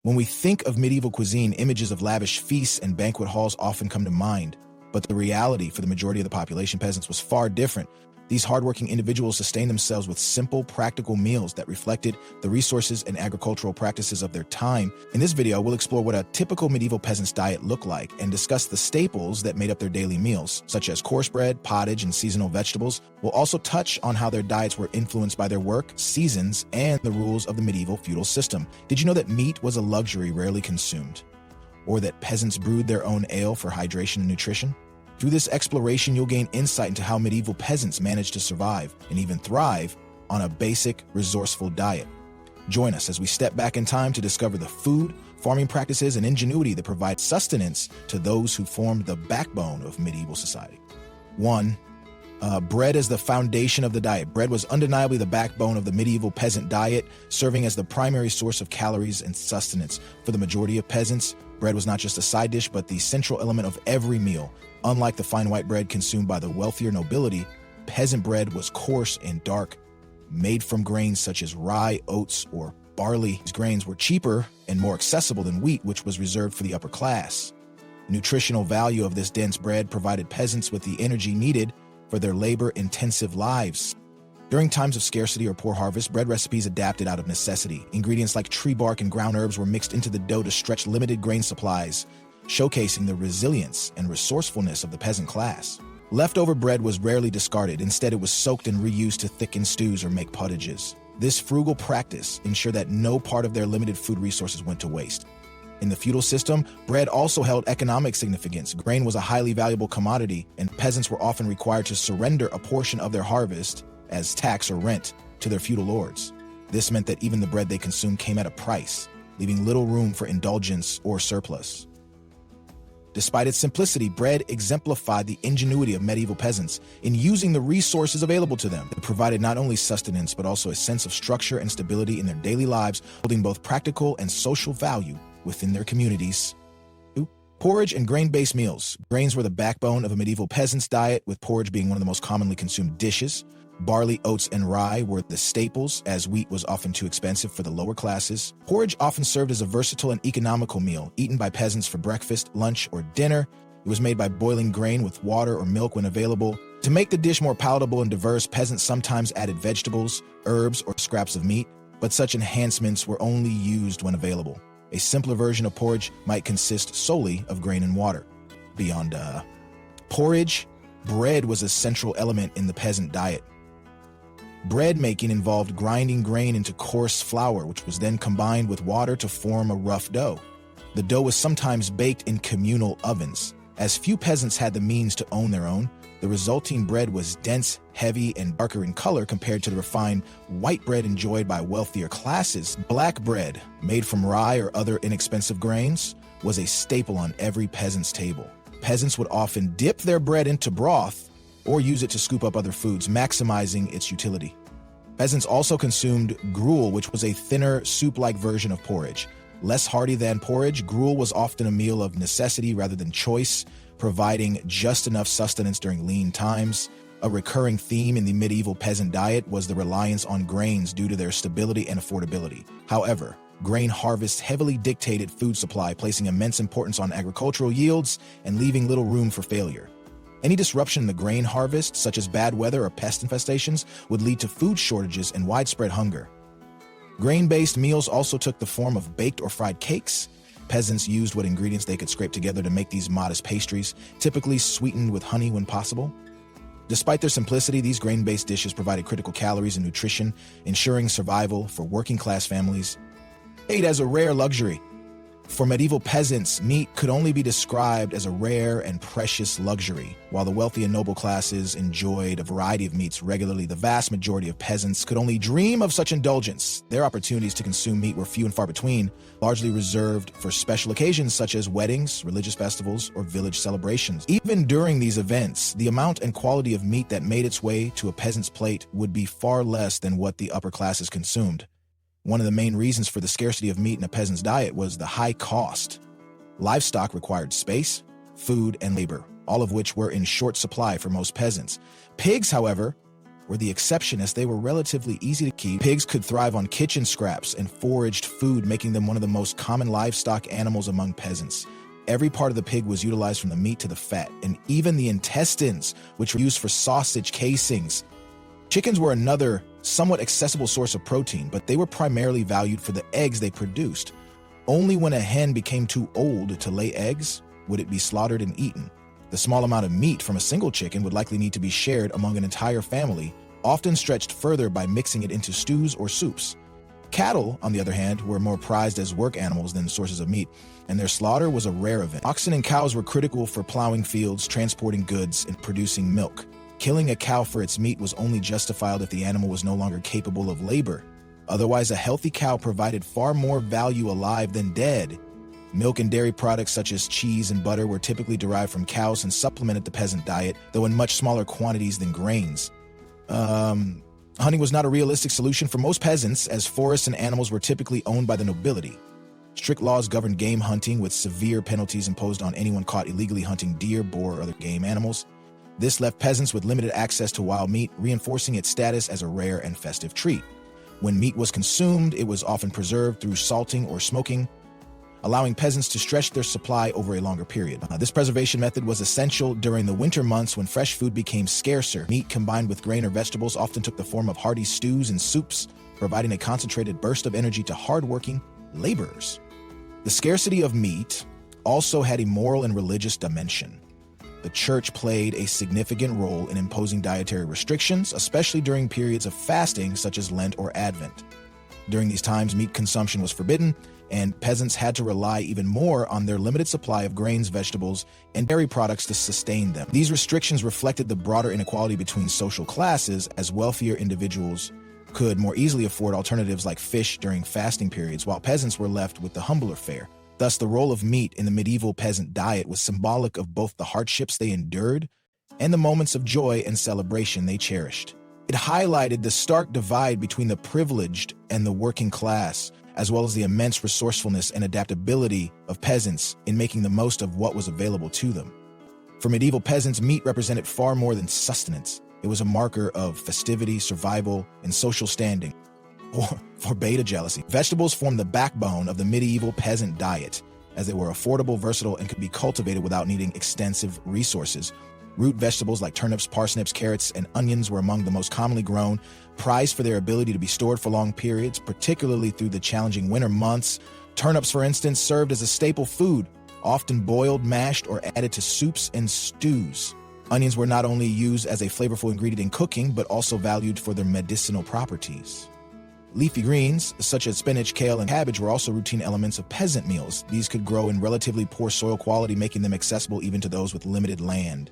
When we think of medieval cuisine, images of lavish feasts and banquet halls often come to mind, but the reality for the majority of the population, peasants, was far different. These hardworking individuals sustained themselves with simple, practical meals that reflected the resources and agricultural practices of their time. In this video, we'll explore what a typical medieval peasant's diet looked like and discuss the staples that made up their daily meals, such as coarse bread, pottage, and seasonal vegetables. We'll also touch on how their diets were influenced by their work, seasons, and the rules of the medieval feudal system. Did you know that meat was a luxury rarely consumed? Or that peasants brewed their own ale for hydration and nutrition? Through this exploration, you'll gain insight into how medieval peasants managed to survive and even thrive on a basic, resourceful diet. Join us as we step back in time to discover the food, farming practices, and ingenuity that provide sustenance to those who formed the backbone of medieval society. 1. Bread as the foundation of the diet. Bread was undeniably the backbone of the medieval peasant diet, serving as the primary source of calories and sustenance. For the majority of peasants, bread was not just a side dish, but the central element of every meal. Unlike the fine white bread consumed by the wealthier nobility, peasant bread was coarse and dark, made from grains such as rye, oats, or barley. These grains were cheaper and more accessible than wheat, which was reserved for the upper class. The nutritional value of this dense bread provided peasants with the energy needed for their labor-intensive lives. During times of scarcity or poor harvest, bread recipes adapted out of necessity. Ingredients like tree bark and ground herbs were mixed into the dough to stretch limited grain supplies, showcasing the resilience and resourcefulness of the peasant class. Leftover bread was rarely discarded. Instead, it was soaked and reused to thicken stews or make pottages. This frugal practice ensured that no part of their limited food resources went to waste. In the feudal system, bread also held economic significance. Grain was a highly valuable commodity, and peasants were often required to surrender a portion of their harvest as tax or rent to their feudal lords. This meant that even the bread they consumed came at a price, leaving little room for indulgence or surplus. Despite its simplicity, bread exemplified the ingenuity of medieval peasants in using the resources available to them. It provided not only sustenance, but also a sense of structure and stability in their daily lives, holding both practical and social value within their communities. 2. Porridge and grain-based meals. Grains were the backbone of a medieval peasant's diet, with porridge being one of the most commonly consumed dishes. Barley, oats, and rye were the staples, as wheat was often too expensive for the lower classes. Porridge often served as a versatile and economical meal, eaten by peasants for breakfast, lunch, or dinner. It was made by boiling grain with water or milk when available. To make the dish more palatable and diverse, peasants sometimes added vegetables, herbs, or scraps of meat, but such enhancements were only used when available. A simpler version of porridge might consist solely of grain and water. Beyond porridge, bread was a central element in the peasant diet. Bread making involved grinding grain into coarse flour, which was then combined with water to form a rough dough. The dough was sometimes baked in communal ovens. As few peasants had the means to own their own, the resulting bread was dense, heavy, and darker in color compared to the refined white bread enjoyed by wealthier classes. Black bread, made from rye or other inexpensive grains, was a staple on every peasant's table. Peasants would often dip their bread into broth or use it to scoop up other foods, maximizing its utility. Peasants also consumed gruel, which was a thinner, soup-like version of porridge. Less hearty than porridge, gruel was often a meal of necessity rather than choice, providing just enough sustenance during lean times. A recurring theme in the medieval peasant diet was the reliance on grains due to their stability and affordability. However, grain harvests heavily dictated food supply, placing immense importance on agricultural yields and leaving little room for failure. Any disruption in the grain harvest, such as bad weather or pest infestations, would lead to food shortages and widespread hunger. Grain-based meals also took the form of baked or fried cakes. Peasants used what ingredients they could scrape together to make these modest pastries, typically sweetened with honey when possible. Despite their simplicity, these grain-based dishes provided critical calories and nutrition, ensuring survival for working-class families. Ate as a rare luxury. For medieval peasants, meat could only be described as a rare and precious luxury. While the wealthy and noble classes enjoyed a variety of meats regularly, the vast majority of peasants could only dream of such indulgence. Their opportunities to consume meat were few and far between, largely reserved for special occasions such as weddings, religious festivals, or village celebrations. Even during these events, the amount and quality of meat that made its way to a peasant's plate would be far less than what the upper classes consumed. One of the main reasons for the scarcity of meat in a peasant's diet was the high cost. Livestock required space, food, and labor, all of which were in short supply for most peasants. Pigs, however, were the exception as they were relatively easy to keep. Pigs could thrive on kitchen scraps and foraged food, making them one of the most common livestock animals among peasants. Every part of the pig was utilized from the meat to the fat, and even the intestines, which were used for sausage casings. Chickens were another somewhat accessible source of protein, but they were primarily valued for the eggs they produced. Only when a hen became too old to lay eggs would it be slaughtered and eaten. The small amount of meat from a single chicken would likely need to be shared among an entire family, often stretched further by mixing it into stews or soups. Cattle, on the other hand, were more prized as work animals than sources of meat, and their slaughter was a rare event. Oxen and cows were critical for plowing fields, transporting goods, and producing milk. Killing a cow for its meat was only justified if the animal was no longer capable of labor. Otherwise, a healthy cow provided far more value alive than dead. Milk and dairy products such as cheese and butter were typically derived from cows and supplemented the peasant diet, though in much smaller quantities than grains. Hunting was not a realistic solution for most peasants, as forests and animals were typically owned by the nobility. Strict laws governed game hunting, with severe penalties imposed on anyone caught illegally hunting deer, boar, or other game animals. This left peasants with limited access to wild meat, reinforcing its status as a rare and festive treat. When meat was consumed, it was often preserved through salting or smoking, allowing peasants to stretch their supply over a longer period. This preservation method was essential during the winter months when fresh food became scarcer. Meat combined with grain or vegetables often took the form of hearty stews and soups, providing a concentrated burst of energy to hardworking laborers. The scarcity of meat also had a moral and religious dimension. The church played a significant role in imposing dietary restrictions, especially during periods of fasting such as Lent or Advent. During these times, meat consumption was forbidden, and peasants had to rely even more on their limited supply of grains, vegetables, and dairy products to sustain them. These restrictions reflected the broader inequality between social classes, as wealthier individuals could more easily afford alternatives like fish during fasting periods, while peasants were left with the humbler fare. Thus, the role of meat in the medieval peasant diet was symbolic of both the hardships they endured and the moments of joy and celebration they cherished. It highlighted the stark divide between the privileged and the working class, as well as the immense resourcefulness and adaptability of peasants in making the most of what was available to them. For medieval peasants, meat represented far more than sustenance. It was a marker of festivity, survival, and social standing, or for beta jealousy. Vegetables formed the backbone of the medieval peasant diet, as they were affordable, versatile, and could be cultivated without needing extensive resources. Root vegetables like turnips, parsnips, carrots, and onions were among the most commonly grown, prized for their ability to be stored for long periods, particularly through the challenging winter months. Turnips, for instance, served as a staple food, often boiled, mashed, or added to soups and stews. Onions were not only used as a flavorful ingredient in cooking, but also valued for their medicinal properties. Leafy greens, such as spinach, kale, and cabbage, were also routine elements of peasant meals. These could grow in relatively poor soil quality, making them accessible even to those with limited land.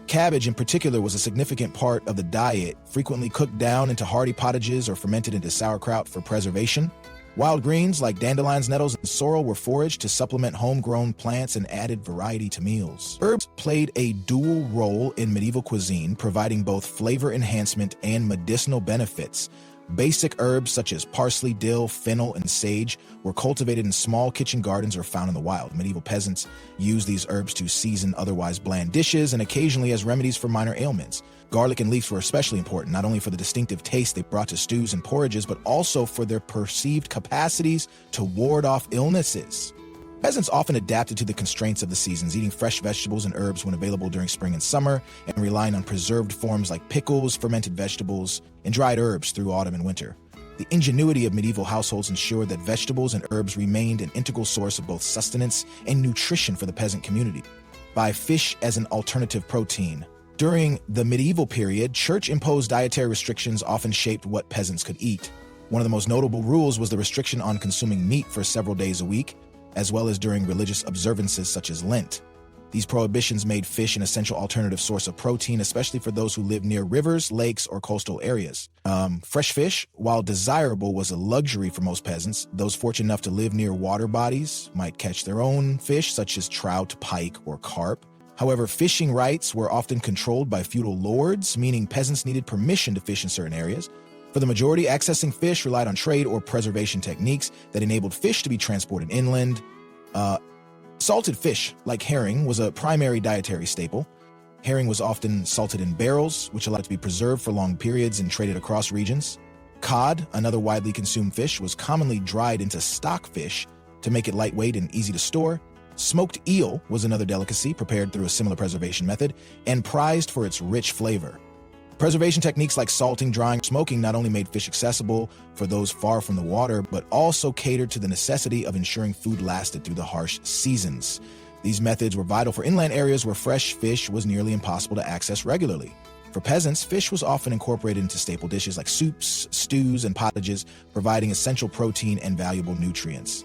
Cabbage, in particular, was a significant part of the diet, frequently cooked down into hearty pottages or fermented into sauerkraut for preservation. Wild greens like dandelions, nettles, and sorrel were foraged to supplement homegrown plants and added variety to meals. Herbs played a dual role in medieval cuisine, providing both flavor enhancement and medicinal benefits. Basic herbs such as parsley, dill, fennel, and sage were cultivated in small kitchen gardens or found in the wild. Medieval peasants used these herbs to season otherwise bland dishes and occasionally as remedies for minor ailments. Garlic and leeks were especially important, not only for the distinctive taste they brought to stews and porridges, but also for their perceived capacities to ward off illnesses. Peasants often adapted to the constraints of the seasons, eating fresh vegetables and herbs when available during spring and summer, and relying on preserved forms like pickles, fermented vegetables, and dried herbs through autumn and winter. The ingenuity of medieval households ensured that vegetables and herbs remained an integral source of both sustenance and nutrition for the peasant community. By fish as an alternative protein. During the medieval period, church-imposed dietary restrictions often shaped what peasants could eat. One of the most notable rules was the restriction on consuming meat for several days a week, as well as during religious observances such as Lent. These prohibitions made fish an essential alternative source of protein, especially for those who lived near rivers, lakes, or coastal areas. Fresh fish, while desirable, was a luxury for most peasants. Those fortunate enough to live near water bodies might catch their own fish, such as trout, pike, or carp. However, fishing rights were often controlled by feudal lords, meaning peasants needed permission to fish in certain areas. For the majority, accessing fish relied on trade or preservation techniques that enabled fish to be transported inland. Salted fish, like herring, was a primary dietary staple. Herring was often salted in barrels, which allowed it to be preserved for long periods and traded across regions. Cod, another widely consumed fish, was commonly dried into stockfish to make it lightweight and easy to store. Smoked eel was another delicacy prepared through a similar preservation method and prized for its rich flavor. Preservation techniques like salting, drying, smoking not only made fish accessible for those far from the water, but also catered to the necessity of ensuring food lasted through the harsh seasons. These methods were vital for inland areas where fresh fish was nearly impossible to access regularly. For peasants, fish was often incorporated into staple dishes like soups, stews, and pottages, providing essential protein and valuable nutrients.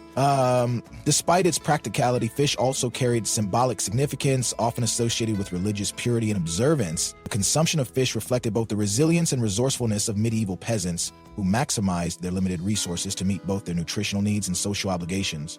Despite its practicality, fish also carried symbolic significance, often associated with religious purity and observance. The consumption of fish reflected both the resilience and resourcefulness of medieval peasants who maximized their limited resources to meet both their nutritional needs and social obligations.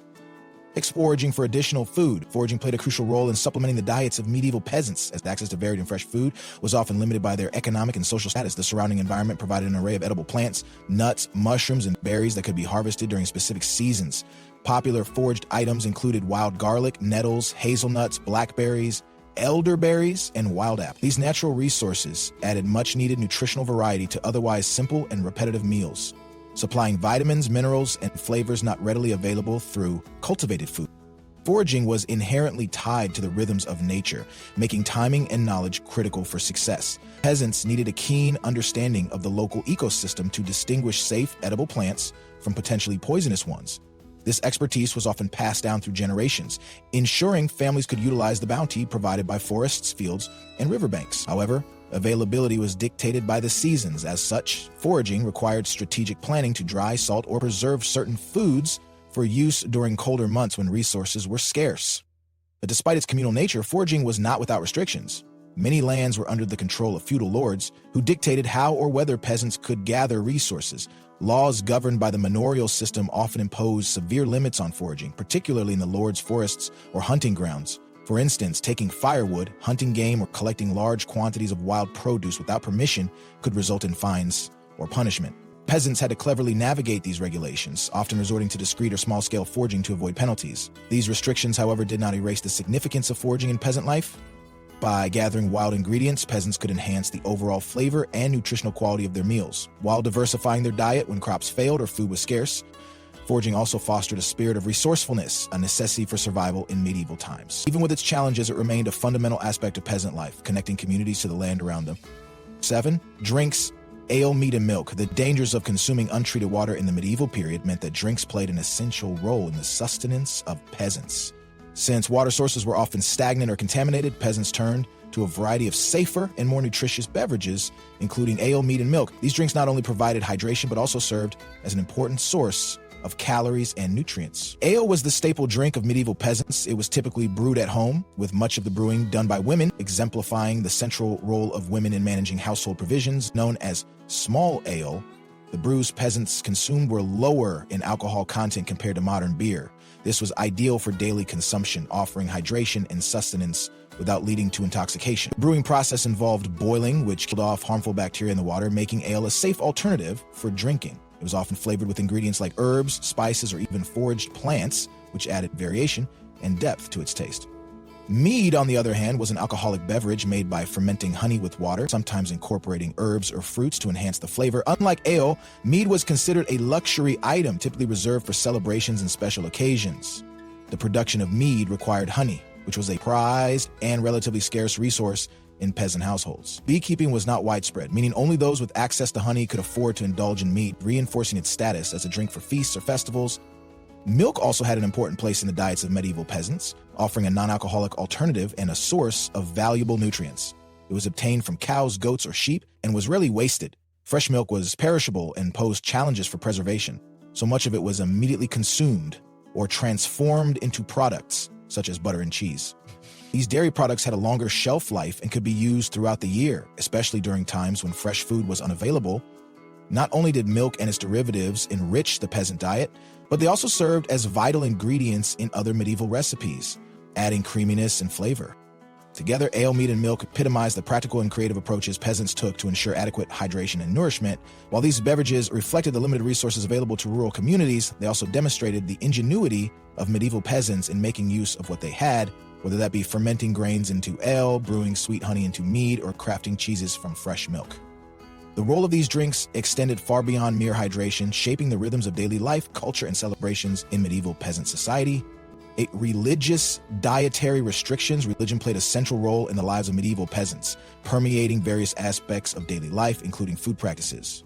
Foraging for additional food. Foraging played a crucial role in supplementing the diets of medieval peasants, as access to varied and fresh food was often limited by their economic and social status. The surrounding environment provided an array of edible plants, nuts, mushrooms, and berries that could be harvested during specific seasons. Popular foraged items included wild garlic, nettles, hazelnuts, blackberries, elderberries, and wild apples. These natural resources added much-needed nutritional variety to otherwise simple and repetitive meals, supplying vitamins, minerals, and flavors not readily available through cultivated food. Foraging was inherently tied to the rhythms of nature, making timing and knowledge critical for success. Peasants needed a keen understanding of the local ecosystem to distinguish safe, edible plants from potentially poisonous ones. This expertise was often passed down through generations, ensuring families could utilize the bounty provided by forests, fields, and riverbanks. However, availability was dictated by the seasons. As such, foraging required strategic planning to dry, salt, or preserve certain foods for use during colder months when resources were scarce. But despite its communal nature, foraging was not without restrictions. Many lands were under the control of feudal lords who dictated how or whether peasants could gather resources. Laws governed by the manorial system often imposed severe limits on foraging, particularly in the lord's forests or hunting grounds. For instance, taking firewood, hunting game, or collecting large quantities of wild produce without permission could result in fines or punishment. Peasants had to cleverly navigate these regulations, often resorting to discreet or small-scale foraging to avoid penalties. These restrictions, however, did not erase the significance of foraging in peasant life. By gathering wild ingredients, peasants could enhance the overall flavor and nutritional quality of their meals, while diversifying their diet when crops failed or food was scarce. Foraging also fostered a spirit of resourcefulness, a necessity for survival in medieval times. Even with its challenges, it remained a fundamental aspect of peasant life, connecting communities to the land around them. 7. Drinks. Ale, meat, and milk. The dangers of consuming untreated water in the medieval period meant that drinks played an essential role in the sustenance of peasants. Since water sources were often stagnant or contaminated, peasants turned to a variety of safer and more nutritious beverages, including ale, meat, and milk. These drinks not only provided hydration, but also served as an important source of calories and nutrients. Ale was the staple drink of medieval peasants. It was typically brewed at home, with much of the brewing done by women, exemplifying the central role of women in managing household provisions. Known as small ale, the brews peasants consumed were lower in alcohol content compared to modern beer. This was ideal for daily consumption, offering hydration and sustenance without leading to intoxication. The brewing process involved boiling, which killed off harmful bacteria in the water, making ale a safe alternative for drinking. It was often flavored with ingredients like herbs, spices, or even foraged plants, which added variation and depth to its taste. Mead, on the other hand, was an alcoholic beverage made by fermenting honey with water, sometimes incorporating herbs or fruits to enhance the flavor. Unlike ale, mead was considered a luxury item, typically reserved for celebrations and special occasions. The production of mead required honey, which was a prized and relatively scarce resource in peasant households. Beekeeping was not widespread, meaning only those with access to honey could afford to indulge in mead, reinforcing its status as a drink for feasts or festivals. Milk also had an important place in the diets of medieval peasants, offering a non-alcoholic alternative and a source of valuable nutrients. It was obtained from cows, goats, or sheep and was rarely wasted. Fresh milk was perishable and posed challenges for preservation, so much of it was immediately consumed or transformed into products such as butter and cheese. These dairy products had a longer shelf life and could be used throughout the year, especially during times when fresh food was unavailable. Not only did milk and its derivatives enrich the peasant diet, but they also served as vital ingredients in other medieval recipes, adding creaminess and flavor. Together, ale, meat, and milk epitomized the practical and creative approaches peasants took to ensure adequate hydration and nourishment. While these beverages reflected the limited resources available to rural communities, they also demonstrated the ingenuity of medieval peasants in making use of what they had whether that be fermenting grains into ale, brewing sweet honey into mead, or crafting cheeses from fresh milk. The role of these drinks extended far beyond mere hydration, shaping the rhythms of daily life, culture, and celebrations in medieval peasant society. Religious dietary restrictions. Religion played a central role in the lives of medieval peasants, permeating various aspects of daily life, including food practices.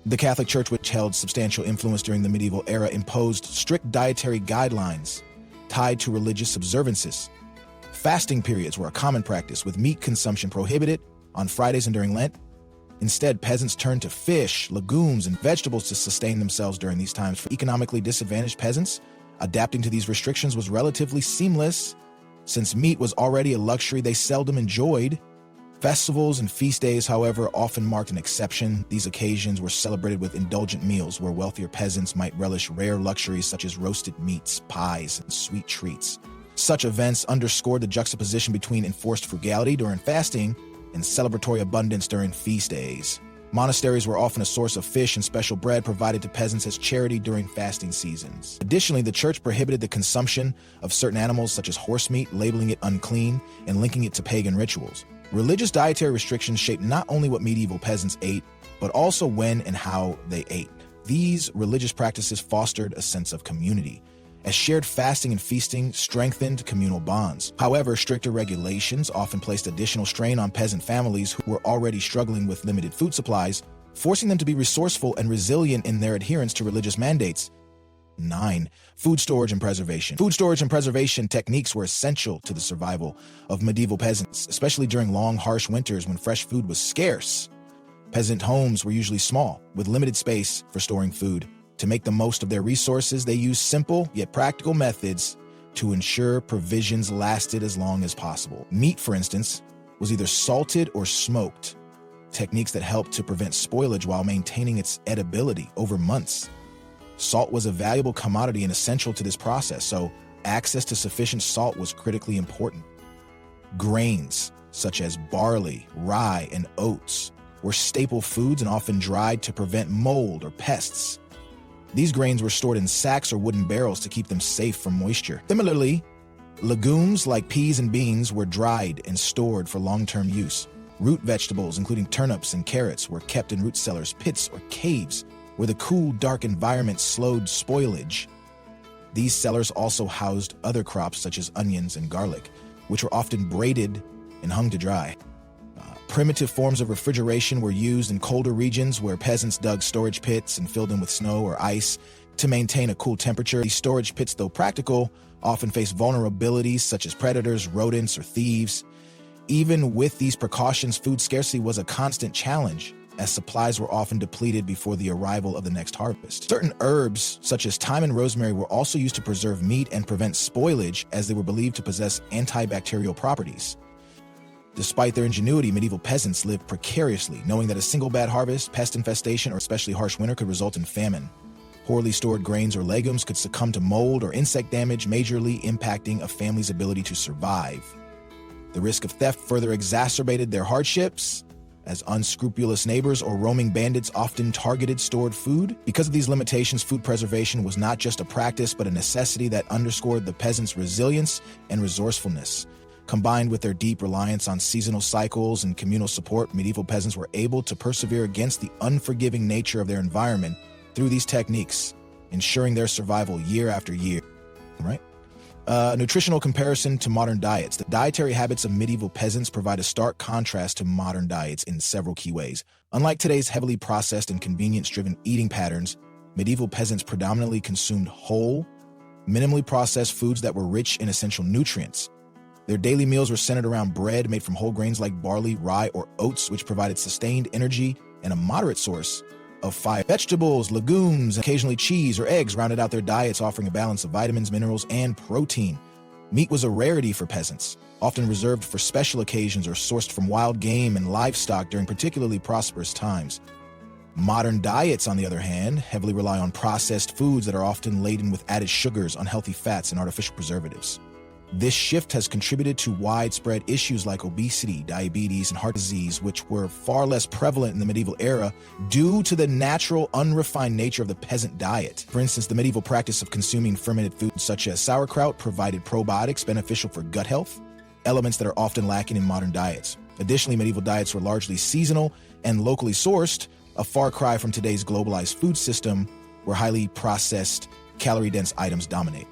The Catholic Church, which held substantial influence during the medieval era, imposed strict dietary guidelines tied to religious observances. Fasting periods were a common practice, with meat consumption prohibited on Fridays and during Lent. Instead, peasants turned to fish, legumes, and vegetables to sustain themselves during these times. For economically disadvantaged peasants, adapting to these restrictions was relatively seamless, since meat was already a luxury they seldom enjoyed. Festivals and feast days, however, often marked an exception. These occasions were celebrated with indulgent meals where wealthier peasants might relish rare luxuries such as roasted meats, pies, and sweet treats. Such events underscored the juxtaposition between enforced frugality during fasting and celebratory abundance during feast days. Monasteries were often a source of fish and special bread provided to peasants as charity during fasting seasons. Additionally, the church prohibited the consumption of certain animals such as horse meat, labeling it unclean and linking it to pagan rituals. Religious dietary restrictions shaped not only what medieval peasants ate, but also when and how they ate. These religious practices fostered a sense of community, as shared fasting and feasting strengthened communal bonds. However, stricter regulations often placed additional strain on peasant families who were already struggling with limited food supplies, forcing them to be resourceful and resilient in their adherence to religious mandates. 9. Food storage and preservation. Food storage and preservation techniques were essential to the survival of medieval peasants, especially during long, harsh winters when fresh food was scarce. Peasant homes were usually small, with limited space for storing food. To make the most of their resources, they used simple yet practical methods to ensure provisions lasted as long as possible. Meat, for instance, was either salted or smoked, techniques that helped to prevent spoilage while maintaining its edibility over months. Salt was a valuable commodity and essential to this process, so access to sufficient salt was critically important. Grains, such as barley, rye, and oats, were staple foods and often dried to prevent mold or pests. These grains were stored in sacks or wooden barrels to keep them safe from moisture. Similarly, legumes like peas and beans were dried and stored for long-term use. Root vegetables, including turnips and carrots, were kept in root cellars, pits, or caves, where the cool, dark environment slowed spoilage. These cellars also housed other crops such as onions and garlic, which were often braided and hung to dry. Primitive forms of refrigeration were used in colder regions where peasants dug storage pits and filled them with snow or ice to maintain a cool temperature. These storage pits, though practical, often faced vulnerabilities such as predators, rodents, or thieves. Even with these precautions, food scarcity was a constant challenge, as supplies were often depleted before the arrival of the next harvest. Certain herbs, such as thyme and rosemary, were also used to preserve meat and prevent spoilage, as they were believed to possess antibacterial properties. Despite their ingenuity, medieval peasants lived precariously, knowing that a single bad harvest, pest infestation, or especially harsh winter could result in famine. Poorly stored grains or legumes could succumb to mold or insect damage, majorly impacting a family's ability to survive. The risk of theft further exacerbated their hardships, as unscrupulous neighbors or roaming bandits often targeted stored food. Because of these limitations, food preservation was not just a practice, but a necessity that underscored the peasants' resilience and resourcefulness. Combined with their deep reliance on seasonal cycles and communal support, medieval peasants were able to persevere against the unforgiving nature of their environment through these techniques, ensuring their survival year after year. Right? Nutritional comparison to modern diets. The dietary habits of medieval peasants provide a stark contrast to modern diets in several key ways. Unlike today's heavily processed and convenience-driven eating patterns, medieval peasants predominantly consumed whole, minimally processed foods that were rich in essential nutrients. Their daily meals were centered around bread made from whole grains like barley, rye, or oats, which provided sustained energy and a moderate source of fiber. Vegetables, legumes, and occasionally cheese or eggs rounded out their diets, offering a balance of vitamins, minerals, and protein. Meat was a rarity for peasants, often reserved for special occasions or sourced from wild game and livestock during particularly prosperous times. Modern diets, on the other hand, heavily rely on processed foods that are often laden with added sugars, unhealthy fats, and artificial preservatives. This shift has contributed to widespread issues like obesity, diabetes, and heart disease, which were far less prevalent in the medieval era due to the natural, unrefined nature of the peasant diet. For instance, the medieval practice of consuming fermented foods such as sauerkraut provided probiotics beneficial for gut health, elements that are often lacking in modern diets. Additionally, medieval diets were largely seasonal and locally sourced, a far cry from today's globalized food system where highly processed, calorie-dense items dominate.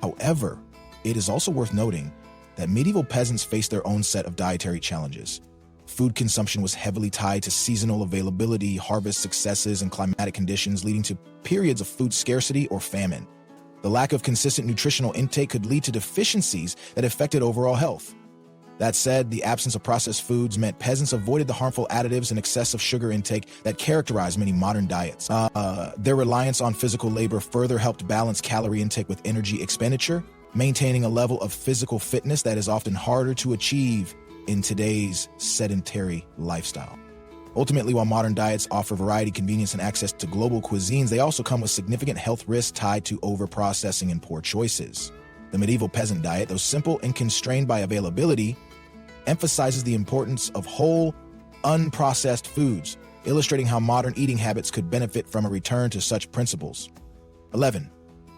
However, it is also worth noting that medieval peasants faced their own set of dietary challenges. Food consumption was heavily tied to seasonal availability, harvest successes, and climatic conditions, leading to periods of food scarcity or famine. The lack of consistent nutritional intake could lead to deficiencies that affected overall health. That said, the absence of processed foods meant peasants avoided the harmful additives and excessive sugar intake that characterize many modern diets. Their reliance on physical labor further helped balance calorie intake with energy expenditure, maintaining a level of physical fitness that is often harder to achieve in today's sedentary lifestyle. Ultimately, while modern diets offer variety, convenience, and access to global cuisines, they also come with significant health risks tied to overprocessing and poor choices. The medieval peasant diet, though simple and constrained by availability, emphasizes the importance of whole, unprocessed foods, illustrating how modern eating habits could benefit from a return to such principles. 11.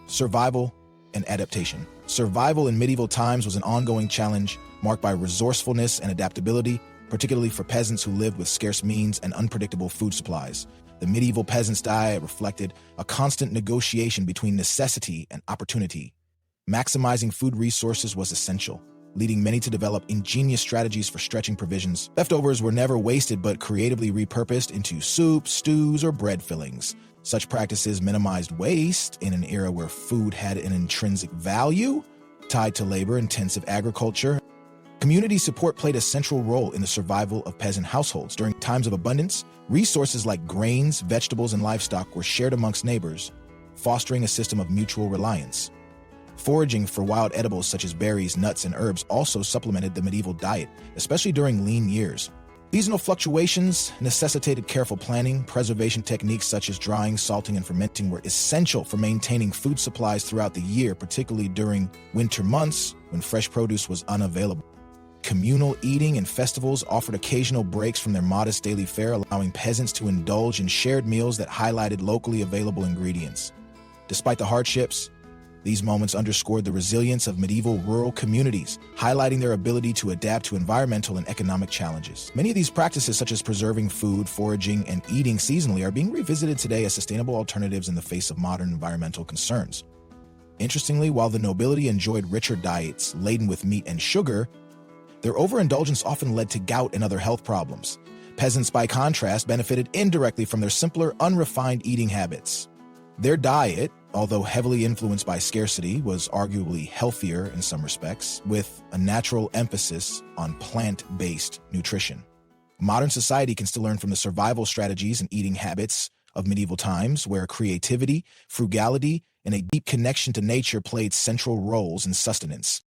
Survival and adaptation. Survival in medieval times was an ongoing challenge marked by resourcefulness and adaptability, particularly for peasants who lived with scarce means and unpredictable food supplies. The medieval peasant's diet reflected a constant negotiation between necessity and opportunity. Maximizing food resources was essential, leading many to develop ingenious strategies for stretching provisions. Leftovers were never wasted but creatively repurposed into soups, stews, or bread fillings. Such practices minimized waste in an era where food had an intrinsic value tied to labor-intensive agriculture. Community support played a central role in the survival of peasant households. During times of abundance, resources like grains, vegetables, and livestock were shared amongst neighbors, fostering a system of mutual reliance. Foraging for wild edibles such as berries, nuts, and herbs also supplemented the medieval diet, especially during lean years. Seasonal fluctuations necessitated careful planning. Preservation techniques such as drying, salting, and fermenting were essential for maintaining food supplies throughout the year, particularly during winter months when fresh produce was unavailable. Communal eating and festivals offered occasional breaks from their modest daily fare, allowing peasants to indulge in shared meals that highlighted locally available ingredients. Despite the hardships, these moments underscored the resilience of medieval rural communities, highlighting their ability to adapt to environmental and economic challenges. Many of these practices, such as preserving food, foraging, and eating seasonally, are being revisited today as sustainable alternatives in the face of modern environmental concerns. Interestingly, while the nobility enjoyed richer diets laden with meat and sugar, their overindulgence often led to gout and other health problems. Peasants, by contrast, benefited indirectly from their simpler, unrefined eating habits. Their diet, although heavily influenced by scarcity, was arguably healthier in some respects, with a natural emphasis on plant-based nutrition. Modern society can still learn from the survival strategies and eating habits of medieval times, where creativity, frugality, and a deep connection to nature played central roles in sustenance.